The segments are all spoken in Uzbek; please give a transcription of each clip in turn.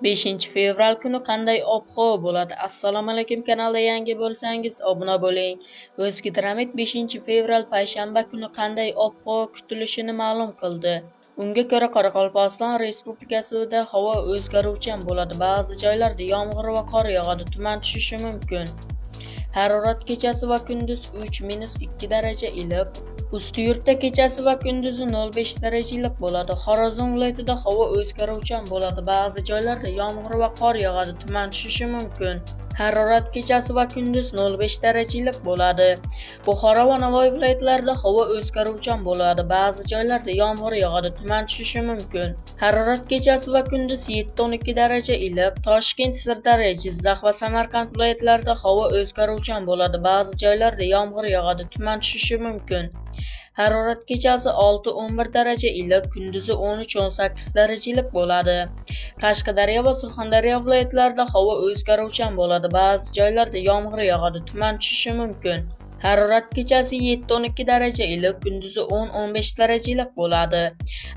5 fevral kuni qanday ob-havo bo'ladi? Assalomu alaykum, kanalga yangi bo'lsangiz obuna bo'ling. O'zgidromet 5 fevral payshanba kuni qanday ob-havo kutilishini ma'lum qildi. Unga ko'ra Qoraqalpog'iston Respublikasida havo o'zgaruvchan bo'ladi. Ba'zi joylarda yomg'ir va qor yog'adi, tuman tushishi mumkin. Harorat kechasi va kunduz 3-2 daraja iliq. Ustiyurtda kechasi va kunduzi 0,5 daraja iliq bo'ladi. Xorazm viloyatida havo o'zgaruvchan bo'ladi. Ba'zi joylarda yomg'ir va qor yog'adi, tuman tushishi mumkin. Harorat kechasi va kunduz 0,5 daraja iliq bo'ladi. Buxoro va Navoiy viloyatlarida havo o'zgaruvchan bo'ladi. Ba'zi joylarda yomg'ir yog'adi, tuman tushishi mumkin. Harorat kechasi va kunduz 7-12 daraja iliq. Toshkent, Sirdaryo, Jizzax va Samarqand viloyatlarida havo o'zgaruvchan bo'ladi. Ba'zi joylarda yomg'ir yog'adi, tuman tushishi mumkin. Harorat kechasi 6-11 daraja iliq, kunduzi 13-18 daraja iliq bo'ladi. Qashqadaryo va Surxondaryo viloyatlarida havo o'zgaruvchan bo'ladi. Ba'zi joylarda yomg'ir yog'adi, tuman tushishi mumkin. Harorat kechasi 7-12 daraja iliq, kunduzi 10-15 daraja iliq bo'ladi.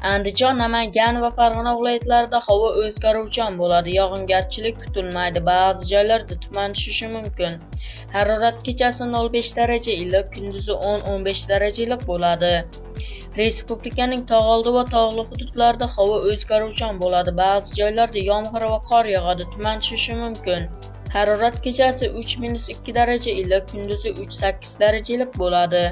Andijon, Namangan va Farg'ona viloyatlarida havo o'zgaruvchan bo'ladi. Yog'ingarchilik kutilmaydi. Ba'zi joylarda tuman tushishi mumkin. Harorat kechasi 0,5 daraja iliq, kunduzi 10-15 daraja iliq bo'ladi. Respublikaning tog'oldi va tog'li hududlarida havo o'zgaruvchan bo'ladi. Ba'zi joylarda yomg'ir va qor yog'adi, tuman tushishi mumkin. Harorat kechasi 3-2 daraja iliq, kunduzi 3-8 daraja iliq bo'ladi.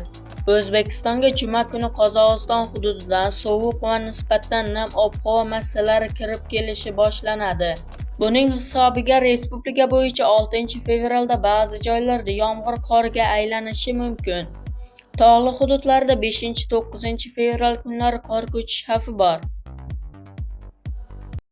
O'zbekistonga juma kuni Qozog'iston hududidan sovuq va nisbatan nam ob-havo massalari kirib kelishi boshlanadi. Buning hisobiga respublika bo'yicha 6-fevralda ba'zi joylarda yomg'ir qorga aylanishi mumkin. Tog'li hududlarda 5-9 fevral kunlari qor ko'chish xavfi bor.